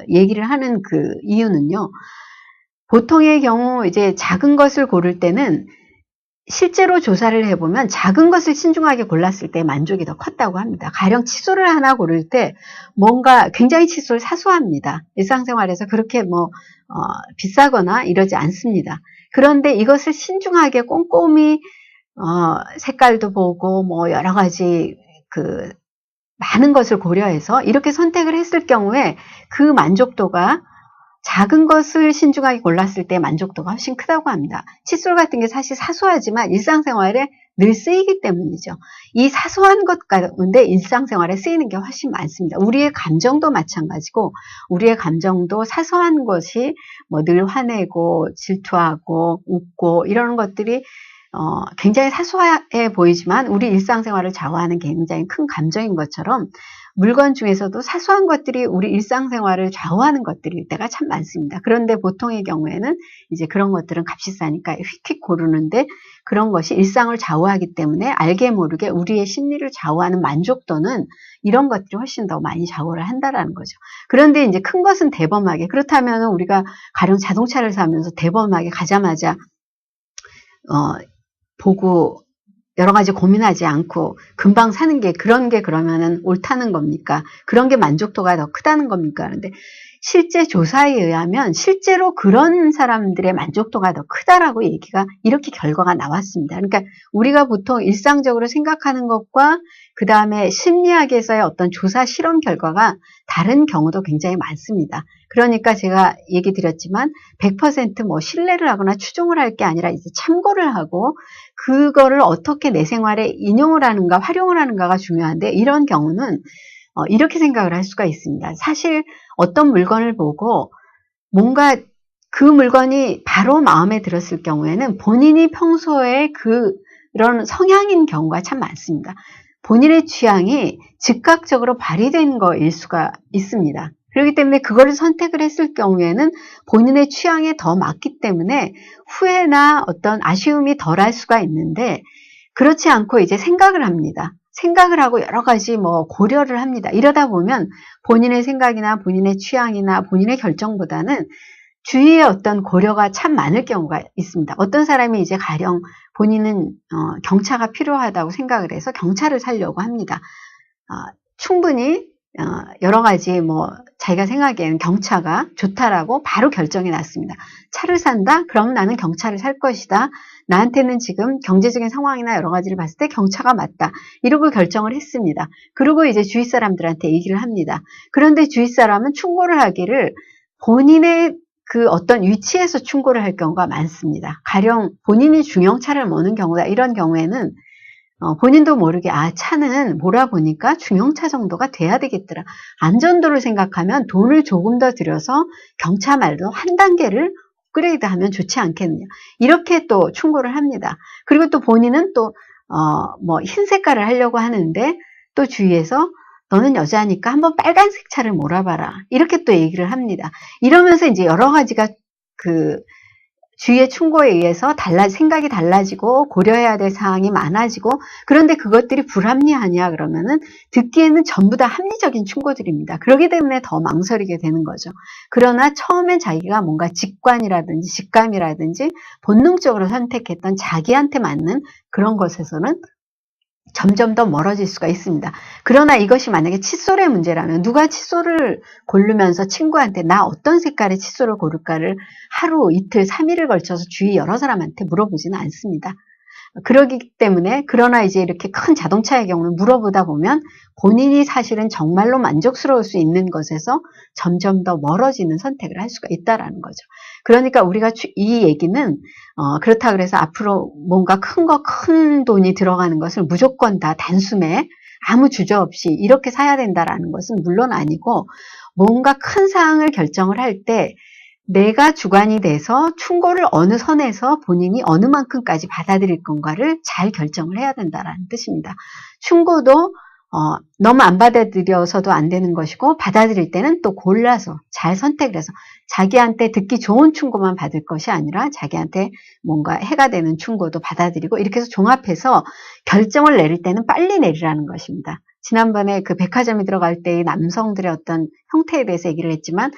얘기를 하는 그 이유는요. 보통의 경우 이제 작은 것을 고를 때는 실제로 조사를 해보면 작은 것을 신중하게 골랐을 때 만족이 더 컸다고 합니다. 가령 칫솔을 하나 고를 때 뭔가 굉장히 칫솔 사소합니다. 일상생활에서 그렇게 비싸거나 이러지 않습니다. 그런데 이것을 신중하게 꼼꼼히 색깔도 보고 여러 가지 많은 것을 고려해서 이렇게 선택을 했을 경우에 그 만족도가 작은 것을 신중하게 골랐을 때 만족도가 훨씬 크다고 합니다. 칫솔 같은 게 사실 사소하지만 일상생활에 늘 쓰이기 때문이죠. 이 사소한 것 가운데 일상생활에 쓰이는 게 훨씬 많습니다. 우리의 감정도 마찬가지고, 우리의 감정도 사소한 것이 늘 화내고 질투하고 웃고 이런 것들이 굉장히 사소해 보이지만 우리 일상생활을 좌우하는 굉장히 큰 감정인 것처럼, 물건 중에서도 사소한 것들이 우리 일상생활을 좌우하는 것들일 때가 참 많습니다. 그런데 보통의 경우에는 이제 그런 것들은 값이 싸니까 휙휙 고르는데, 그런 것이 일상을 좌우하기 때문에 알게 모르게 우리의 심리를 좌우하는 만족도는 이런 것들이 훨씬 더 많이 좌우를 한다라는 거죠. 그런데 이제 큰 것은 대범하게, 그렇다면 우리가 가령 자동차를 사면서 대범하게 가자마자 보고 여러 가지 고민하지 않고 금방 사는 게, 그런 게 그러면은 옳다는 겁니까? 그런 게 만족도가 더 크다는 겁니까? 그런데 실제 조사에 의하면 실제로 그런 사람들의 만족도가 더 크다라고 얘기가 이렇게 결과가 나왔습니다. 그러니까 우리가 보통 일상적으로 생각하는 것과 그 다음에 심리학에서의 어떤 조사 실험 결과가 다른 경우도 굉장히 많습니다. 그러니까 제가 얘기 드렸지만 100% 신뢰를 하거나 추종을 할 게 아니라 이제 참고를 하고 그거를 어떻게 내 생활에 인용을 하는가 활용을 하는가가 중요한데, 이런 경우는 이렇게 생각을 할 수가 있습니다. 사실 어떤 물건을 보고 뭔가 그 물건이 바로 마음에 들었을 경우에는 본인이 평소에 그런 성향인 경우가 참 많습니다. 본인의 취향이 즉각적으로 발휘된 거일 수가 있습니다. 그렇기 때문에 그거를 선택을 했을 경우에는 본인의 취향에 더 맞기 때문에 후회나 어떤 아쉬움이 덜할 수가 있는데, 그렇지 않고 이제 생각을 합니다. 생각을 하고 여러 가지 고려를 합니다. 이러다 보면 본인의 생각이나 본인의 취향이나 본인의 결정보다는 주위의 어떤 고려가 참 많을 경우가 있습니다. 어떤 사람이 이제 가령 본인은 경차가 필요하다고 생각을 해서 경차를 사려고 합니다. 충분히 여러 가지 자기가 생각하기에는 경차가 좋다라고 바로 결정이 났습니다. 차를 산다? 그럼 나는 경차를 살 것이다. 나한테는 지금 경제적인 상황이나 여러 가지를 봤을 때 경차가 맞다. 이러고 결정을 했습니다. 그리고 이제 주위 사람들한테 얘기를 합니다. 그런데 주위 사람은 충고를 하기를 본인의 그 어떤 위치에서 충고를 할 경우가 많습니다. 가령 본인이 중형차를 모는 경우다. 이런 경우에는 본인도 모르게 차는 몰아보니까 중형차 정도가 돼야 되겠더라. 안전도를 생각하면 돈을 조금 더 들여서 경차 말도 한 단계를 업그레이드하면 좋지 않겠느냐. 이렇게 또 충고를 합니다. 그리고 또 본인은 또 흰 색깔을 하려고 하는데 또 주위에서 너는 여자니까 한번 빨간색 차를 몰아봐라. 이렇게 또 얘기를 합니다. 이러면서 이제 여러 가지가 주위의 충고에 의해서 생각이 달라지고 고려해야 될 사항이 많아지고, 그런데 그것들이 불합리하냐 그러면은 듣기에는 전부 다 합리적인 충고들입니다. 그렇기 때문에 더 망설이게 되는 거죠. 그러나 처음엔 자기가 뭔가 직관이라든지 직감이라든지 본능적으로 선택했던 자기한테 맞는 그런 것에서는 점점 더 멀어질 수가 있습니다. 그러나 이것이 만약에 칫솔의 문제라면 누가 칫솔을 고르면서 친구한테 나 어떤 색깔의 칫솔을 고를까를 하루, 이틀, 3일을 걸쳐서 주위 여러 사람한테 물어보지는 않습니다. 그러기 때문에, 그러나 이제 이렇게 큰 자동차의 경우는 물어보다 보면 본인이 사실은 정말로 만족스러울 수 있는 것에서 점점 더 멀어지는 선택을 할 수가 있다라는 거죠. 그러니까 우리가 이 얘기는 그렇다 그래서 앞으로 뭔가 큰 돈이 들어가는 것을 무조건 다 단숨에 아무 주저없이 이렇게 사야 된다라는 것은 물론 아니고, 뭔가 큰 사항을 결정을 할 때 내가 주관이 돼서 충고를 어느 선에서 본인이 어느 만큼까지 받아들일 건가를 잘 결정을 해야 된다는 뜻입니다. 충고도 너무 안 받아들여서도 안 되는 것이고, 받아들일 때는 또 골라서 잘 선택을 해서 자기한테 듣기 좋은 충고만 받을 것이 아니라 자기한테 뭔가 해가 되는 충고도 받아들이고, 이렇게 해서 종합해서 결정을 내릴 때는 빨리 내리라는 것입니다. 지난번에 그 백화점에 들어갈 때 남성들의 어떤 형태에 대해서 얘기를 했지만,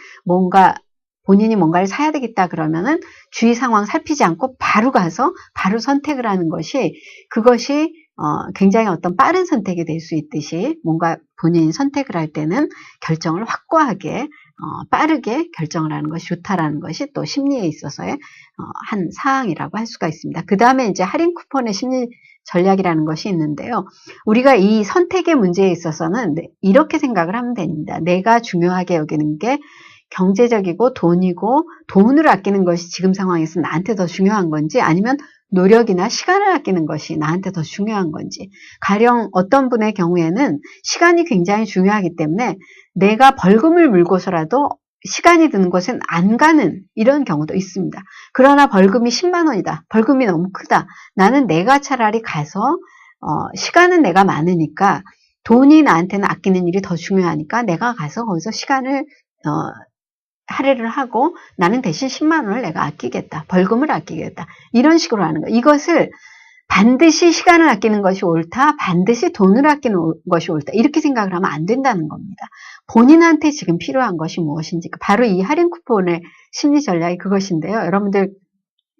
본인이 뭔가를 사야 되겠다 그러면은 주위 상황 살피지 않고 바로 가서 바로 선택을 하는 것이, 그것이 굉장히 어떤 빠른 선택이 될 수 있듯이 뭔가 본인이 선택을 할 때는 결정을 확고하게 빠르게 결정을 하는 것이 좋다라는 것이 또 심리에 있어서의 한 사항이라고 할 수가 있습니다. 그 다음에 이제 할인 쿠폰의 심리 전략이라는 것이 있는데요. 우리가 이 선택의 문제에 있어서는 이렇게 생각을 하면 됩니다. 내가 중요하게 여기는 게 경제적이고 돈이고, 돈을 아끼는 것이 지금 상황에서 나한테 더 중요한 건지, 아니면 노력이나 시간을 아끼는 것이 나한테 더 중요한 건지. 가령 어떤 분의 경우에는 시간이 굉장히 중요하기 때문에 내가 벌금을 물고서라도 시간이 드는 곳엔 안 가는 이런 경우도 있습니다. 그러나 벌금이 10만 원이다. 벌금이 너무 크다. 나는 내가 차라리 가서 시간은 내가 많으니까 돈이 나한테는 아끼는 일이 더 중요하니까 내가 가서 거기서 시간을 할애를 하고 나는 대신 10만 원을 내가 아끼겠다. 벌금을 아끼겠다. 이런 식으로 하는 거예요. 이것을 반드시 시간을 아끼는 것이 옳다. 반드시 돈을 아끼는 것이 옳다. 이렇게 생각을 하면 안 된다는 겁니다. 본인한테 지금 필요한 것이 무엇인지. 바로 이 할인 쿠폰의 심리 전략이 그것인데요. 여러분들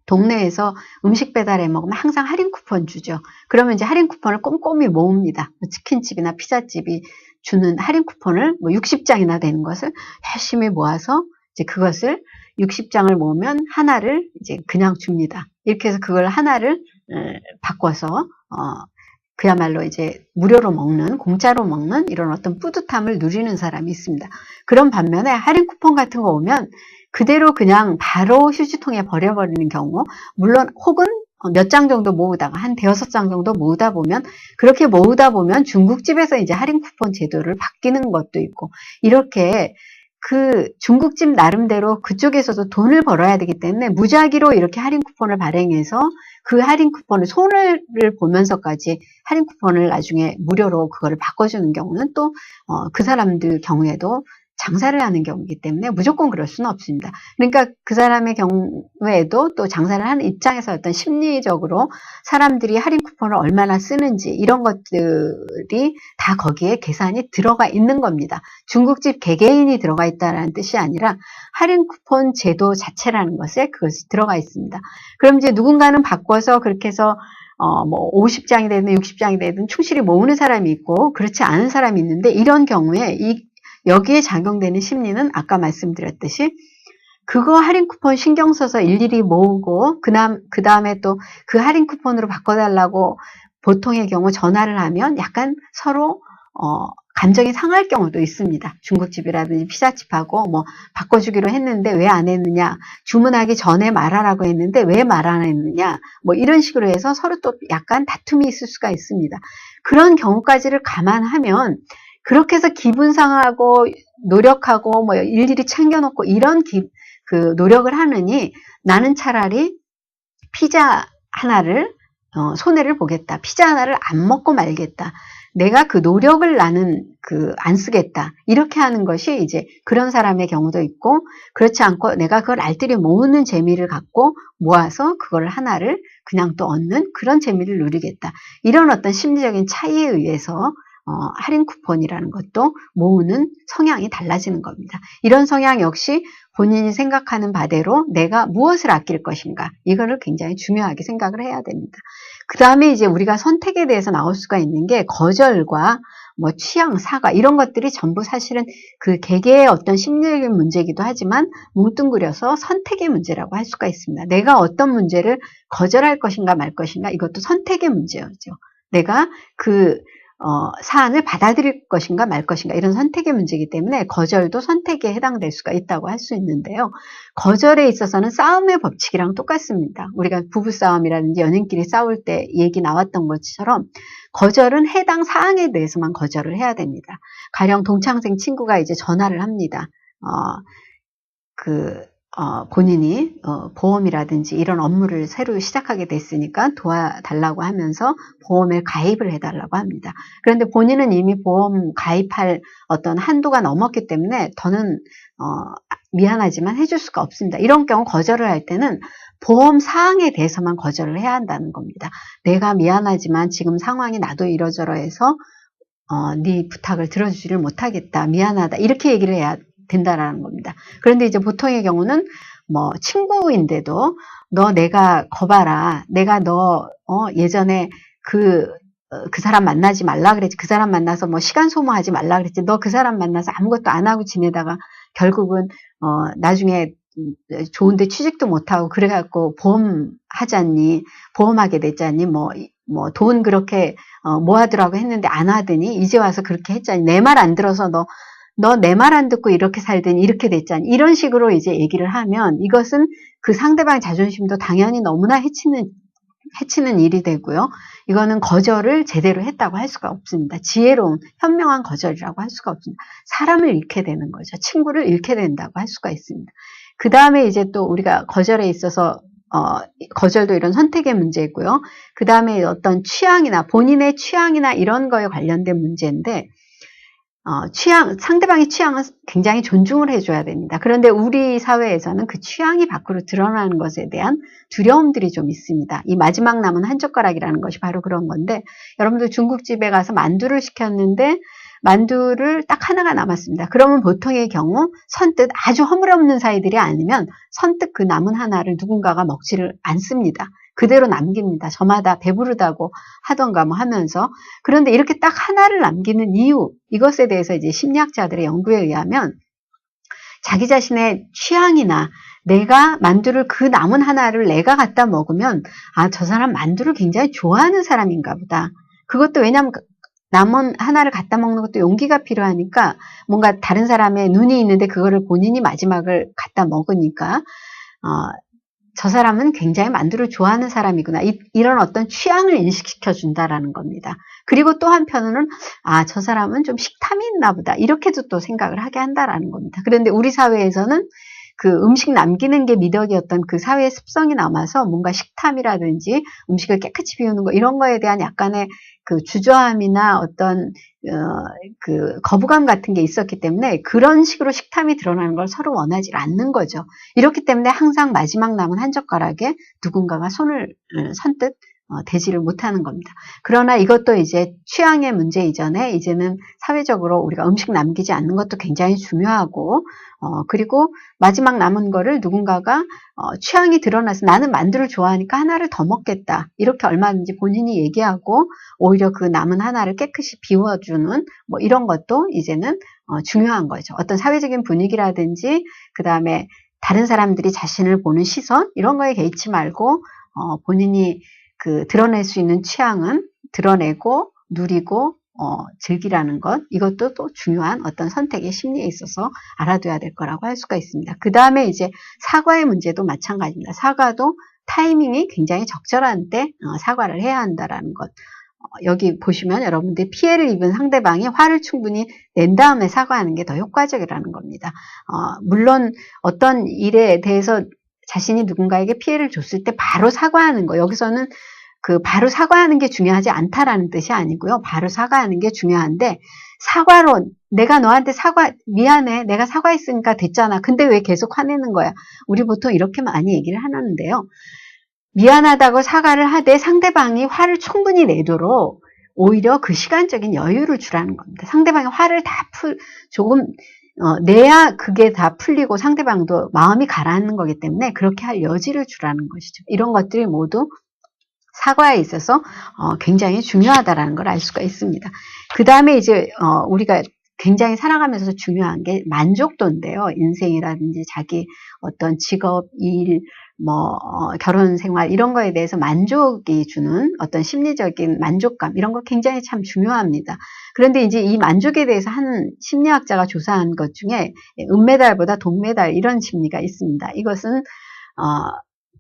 동네에서 음식 배달해 먹으면 항상 할인 쿠폰 주죠. 그러면 이제 할인 쿠폰을 꼼꼼히 모읍니다. 치킨집이나 피자집이 주는 할인 쿠폰을 뭐 60장이나 되는 것을 열심히 모아서 이제 그것을 60장을 모으면 하나를 이제 그냥 줍니다. 이렇게 해서 그걸 하나를 바꿔서 그야말로 이제 무료로 먹는, 공짜로 먹는 이런 어떤 뿌듯함을 누리는 사람이 있습니다. 그런 반면에 할인 쿠폰 같은 거 오면 그대로 그냥 바로 휴지통에 버려버리는 경우, 물론 혹은 몇 장 정도 모으다가 한 대여섯 장 정도 모으다 보면, 그렇게 모으다 보면 중국집에서 이제 할인 쿠폰 제도를 바뀌는 것도 있고, 이렇게 그 중국집 나름대로 그쪽에서도 돈을 벌어야 되기 때문에 무작위로 이렇게 할인 쿠폰을 발행해서 그 할인 쿠폰을 손해를 보면서까지 할인 쿠폰을 나중에 무료로 그거를 바꿔주는 경우는 또 그 사람들 경우에도 장사를 하는 경우이기 때문에 무조건 그럴 수는 없습니다. 그러니까 그 사람의 경우에도 또 장사를 하는 입장에서 어떤 심리적으로 사람들이 할인 쿠폰을 얼마나 쓰는지 이런 것들이 다 거기에 계산이 들어가 있는 겁니다. 중국집 개개인이 들어가 있다는 뜻이 아니라 할인 쿠폰 제도 자체라는 것에 그것이 들어가 있습니다. 그럼 이제 누군가는 바꿔서 그렇게 해서 뭐 50장이 되든 60장이 되든 충실히 모으는 사람이 있고 그렇지 않은 사람이 있는데, 이런 경우에 여기에 작용되는 심리는 아까 말씀드렸듯이 그거 할인 쿠폰 신경 써서 일일이 모으고 그 다음에 또 그 할인 쿠폰으로 바꿔달라고 보통의 경우 전화를 하면 약간 서로 감정이 상할 경우도 있습니다. 중국집이라든지 피자집하고 뭐 바꿔주기로 했는데 왜 안 했느냐, 주문하기 전에 말하라고 했는데 왜 말 안 했느냐, 뭐 이런 식으로 해서 서로 또 약간 다툼이 있을 수가 있습니다. 그런 경우까지를 감안하면 그렇게 해서 기분 상하고 노력하고 뭐 일일이 챙겨놓고 이런 그 노력을 하느니 나는 차라리 피자 하나를 손해를 보겠다. 피자 하나를 안 먹고 말겠다. 내가 그 노력을 나는 안 쓰겠다. 이렇게 하는 것이 이제 그런 사람의 경우도 있고, 그렇지 않고 내가 그걸 알뜰히 모으는 재미를 갖고 모아서 그걸 하나를 그냥 또 얻는 그런 재미를 누리겠다. 이런 어떤 심리적인 차이에 의해서 할인 쿠폰이라는 것도 모으는 성향이 달라지는 겁니다. 이런 성향 역시 본인이 생각하는 바대로 내가 무엇을 아낄 것인가, 이거를 굉장히 중요하게 생각을 해야 됩니다. 그 다음에 이제 우리가 선택에 대해서 나올 수가 있는 게 거절과 뭐 취향, 사과 이런 것들이 전부 사실은 그 개개의 어떤 심리적인 문제이기도 하지만 뭉뚱그려서 선택의 문제라고 할 수가 있습니다. 내가 어떤 문제를 거절할 것인가 말 것인가, 이것도 선택의 문제죠. 내가 사안을 받아들일 것인가 말 것인가, 이런 선택의 문제이기 때문에 거절도 선택에 해당될 수가 있다고 할 수 있는데요. 거절에 있어서는 싸움의 법칙이랑 똑같습니다. 우리가 부부싸움이라든지 연인끼리 싸울 때 얘기 나왔던 것처럼 거절은 해당 사항에 대해서만 거절을 해야 됩니다. 가령 동창생 친구가 이제 전화를 합니다. 본인이 보험이라든지 이런 업무를 새로 시작하게 됐으니까 도와달라고 하면서 보험에 가입을 해달라고 합니다. 그런데 본인은 이미 보험 가입할 어떤 한도가 넘었기 때문에 더는 미안하지만 해줄 수가 없습니다. 이런 경우 거절을 할 때는 보험 사항에 대해서만 거절을 해야 한다는 겁니다. 내가 미안하지만 지금 상황이 나도 이러저러해서 네 부탁을 들어주지를 못하겠다, 미안하다, 이렇게 얘기를 해야 된다라는 겁니다. 그런데 이제 보통의 경우는 뭐 친구인데도 내가 거봐라, 내가 예전에 그 사람 만나지 말라 그랬지, 그 사람 만나서 뭐 시간 소모하지 말라 그랬지, 너 그 사람 만나서 아무것도 안 하고 지내다가 결국은 나중에 좋은데 취직도 못하고 그래갖고 보험하잖니, 보험하게 됐잖니, 뭐 돈 그렇게 모아두라고 했는데 안 하더니 이제 와서 그렇게 했잖니, 내 말 안 들어서 너 내 말 안 듣고 이렇게 살더니 이렇게 됐잖니, 이런 식으로 이제 얘기를 하면 이것은 그 상대방의 자존심도 당연히 너무나 해치는 일이 되고요. 이거는 거절을 제대로 했다고 할 수가 없습니다. 지혜로운 현명한 거절이라고 할 수가 없습니다. 사람을 잃게 되는 거죠. 친구를 잃게 된다고 할 수가 있습니다. 그 다음에 이제 또 우리가 거절에 있어서 거절도 이런 선택의 문제고요. 그 다음에 어떤 취향이나 본인의 취향이나 이런 거에 관련된 문제인데, 상대방의 취향은 굉장히 존중을 해줘야 됩니다. 그런데 우리 사회에서는 그 취향이 밖으로 드러나는 것에 대한 두려움들이 좀 있습니다. 이 마지막 남은 한 젓가락이라는 것이 바로 그런 건데, 여러분들 중국집에 가서 만두를 시켰는데 만두를 딱 하나가 남았습니다. 그러면 보통의 경우 선뜻 아주 허물없는 사이들이 아니면 선뜻 그 남은 하나를 누군가가 먹지를 않습니다. 그대로 남깁니다. 저마다 배부르다고 하던가 뭐 하면서. 그런데 이렇게 딱 하나를 남기는 이유, 이것에 대해서 이제 심리학자들의 연구에 의하면 자기 자신의 취향이나 내가 만두를 그 남은 하나를 내가 갖다 먹으면 아, 저 사람 만두를 굉장히 좋아하는 사람인가 보다. 그것도 왜냐하면 남은 하나를 갖다 먹는 것도 용기가 필요하니까 뭔가 다른 사람의 눈이 있는데 그거를 본인이 마지막을 갖다 먹으니까 저 사람은 굉장히 만두를 좋아하는 사람이구나. 이런 어떤 취향을 인식시켜 준다라는 겁니다. 그리고 또 한편으로는 아, 저 사람은 좀 식탐이 있나 보다. 이렇게도 또 생각을 하게 한다라는 겁니다. 그런데 우리 사회에서는 그 음식 남기는 게 미덕이었던 그 사회의 습성이 남아서 뭔가 식탐이라든지 음식을 깨끗이 비우는 거 이런 거에 대한 약간의 그 주저함이나 어떤 그 거부감 같은 게 있었기 때문에 그런 식으로 식탐이 드러나는 걸 서로 원하지 않는 거죠. 이렇기 때문에 항상 마지막 남은 한 젓가락에 누군가가 손을 선뜻 대지를 못하는 겁니다. 그러나 이것도 이제 취향의 문제 이전에 이제는 사회적으로 우리가 음식 남기지 않는 것도 굉장히 중요하고 그리고 마지막 남은 거를 누군가가 취향이 드러나서 나는 만두를 좋아하니까 하나를 더 먹겠다. 이렇게 얼마든지 본인이 얘기하고 오히려 그 남은 하나를 깨끗이 비워주는 뭐 이런 것도 이제는 중요한 거죠. 어떤 사회적인 분위기라든지 그 다음에 다른 사람들이 자신을 보는 시선 이런 거에 개의치 말고 본인이 그 드러낼 수 있는 취향은 드러내고 누리고 즐기라는 것 이것도 또 중요한 어떤 선택의 심리에 있어서 알아둬야 될 거라고 할 수가 있습니다. 그 다음에 이제 사과의 문제도 마찬가지입니다. 사과도 타이밍이 굉장히 적절한 때 사과를 해야 한다라는 것. 여기 보시면 여러분들이 피해를 입은 상대방이 화를 충분히 낸 다음에 사과하는 게 더 효과적이라는 겁니다. 물론 어떤 일에 대해서 자신이 누군가에게 피해를 줬을 때 바로 사과하는 거 여기서는 그 바로 사과하는 게 중요하지 않다라는 뜻이 아니고요. 바로 사과하는 게 중요한데 사과로 내가 너한테 미안해 내가 사과했으니까 됐잖아. 근데 왜 계속 화내는 거야. 우리 보통 이렇게 많이 얘기를 하는데요. 미안하다고 사과를 하되 상대방이 화를 충분히 내도록 오히려 그 시간적인 여유를 주라는 겁니다. 상대방이 화를 조금 내야 그게 다 풀리고 상대방도 마음이 가라앉는 거기 때문에 그렇게 할 여지를 주라는 것이죠. 이런 것들이 모두 사과에 있어서 굉장히 중요하다라는 걸 알 수가 있습니다. 그 다음에 이제 우리가 굉장히 살아가면서 중요한 게 만족도인데요. 인생이라든지 자기 어떤 직업, 일, 결혼 생활 이런 거에 대해서 만족이 주는 어떤 심리적인 만족감 이런 거 굉장히 참 중요합니다. 그런데 이제 이 만족에 대해서 한 심리학자가 조사한 것 중에 은메달보다 동메달 이런 심리가 있습니다. 이것은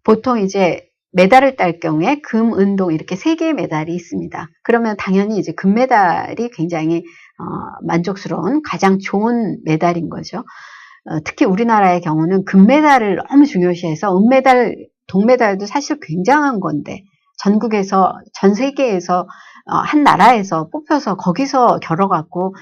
보통 이제 메달을 딸 경우에 금, 은, 동 이렇게 3개의 메달이 있습니다. 그러면 당연히 이제 금메달이 굉장히 만족스러운 가장 좋은 메달인 거죠. 특히 우리나라의 경우는 금메달을 너무 중요시해서 은메달, 동메달도 사실 굉장한 건데 전국에서 전 세계에서 한 나라에서 뽑혀서 거기서 겨뤄갖고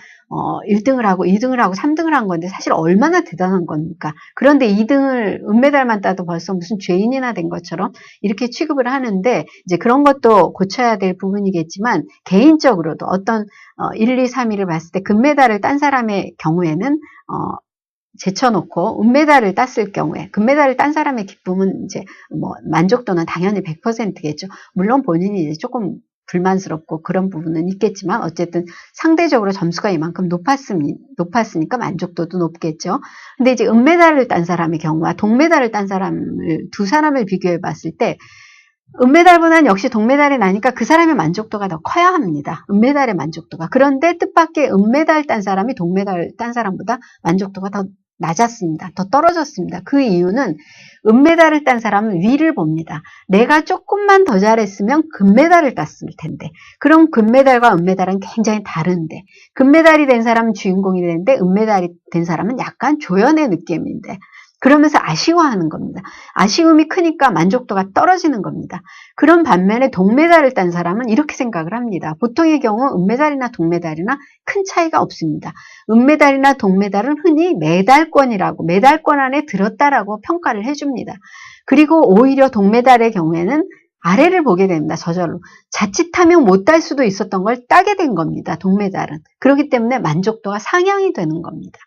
1등을 하고 2등을 하고 3등을 한 건데 사실 얼마나 대단한 겁니까? 그런데 2등을 은메달만 따도 벌써 무슨 죄인이나 된 것처럼 이렇게 취급을 하는데 이제 그런 것도 고쳐야 될 부분이겠지만 개인적으로도 어떤 1, 2, 3위를 봤을 때 금메달을 딴 사람의 경우에는 제쳐놓고 은메달을 땄을 경우에 금메달을 딴 사람의 기쁨은 이제 만족도는 당연히 100%겠죠. 물론 본인이 이제 조금 불만스럽고 그런 부분은 있겠지만 어쨌든 상대적으로 점수가 이만큼 높았으니까 만족도도 높겠죠. 근데 이제 은메달을 딴 사람의 경우와 동메달을 딴 사람을 두 사람을 비교해 봤을 때 은메달보다는 역시 동메달이 나니까 그 사람의 만족도가 더 커야 합니다. 은메달의 만족도가. 그런데 뜻밖의 은메달 딴 사람이 동메달 딴 사람보다 만족도가 더 낮았습니다. 더 떨어졌습니다. 그 이유는 은메달을 딴 사람은 위를 봅니다. 내가 조금만 더 잘했으면 금메달을 땄을 텐데 그럼 금메달과 은메달은 굉장히 다른데 금메달이 된 사람은 주인공이 되는데 은메달이 된 사람은 약간 조연의 느낌인데 그러면서 아쉬워하는 겁니다. 아쉬움이 크니까 만족도가 떨어지는 겁니다. 그런 반면에 동메달을 딴 사람은 이렇게 생각을 합니다. 보통의 경우 은메달이나 동메달이나 큰 차이가 없습니다. 은메달이나 동메달은 흔히 메달권 안에 들었다라고 평가를 해줍니다. 그리고 오히려 동메달의 경우에는 아래를 보게 됩니다. 저절로. 자칫하면 못 딸 수도 있었던 걸 따게 된 겁니다. 동메달은. 그렇기 때문에 만족도가 상향이 되는 겁니다.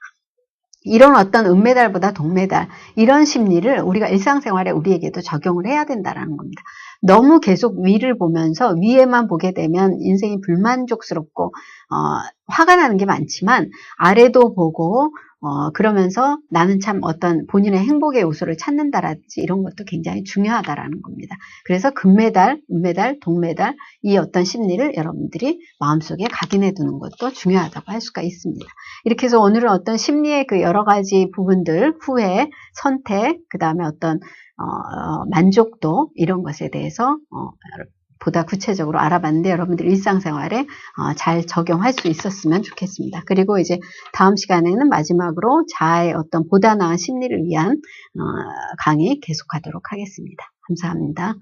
이런 어떤 은메달보다 동메달, 이런 심리를 우리가 일상생활에 우리에게도 적용을 해야 된다는 겁니다. 너무 계속 위를 보면서 위에만 보게 되면 인생이 불만족스럽고 화가 나는 게 많지만 아래도 보고 그러면서 나는 참 어떤 본인의 행복의 요소를 찾는다라든지 이런 것도 굉장히 중요하다라는 겁니다. 그래서 금메달, 은메달, 동메달 이 어떤 심리를 여러분들이 마음속에 각인해 두는 것도 중요하다고 할 수가 있습니다. 이렇게 해서 오늘은 어떤 심리의 그 여러 가지 부분들, 후회, 선택, 그 다음에 어떤 만족도 이런 것에 대해서 보다 구체적으로 알아봤는데 여러분들 일상생활에 잘 적용할 수 있었으면 좋겠습니다. 그리고 이제 다음 시간에는 마지막으로 자아의 어떤 보다 나은 심리를 위한 강의 계속하도록 하겠습니다. 감사합니다.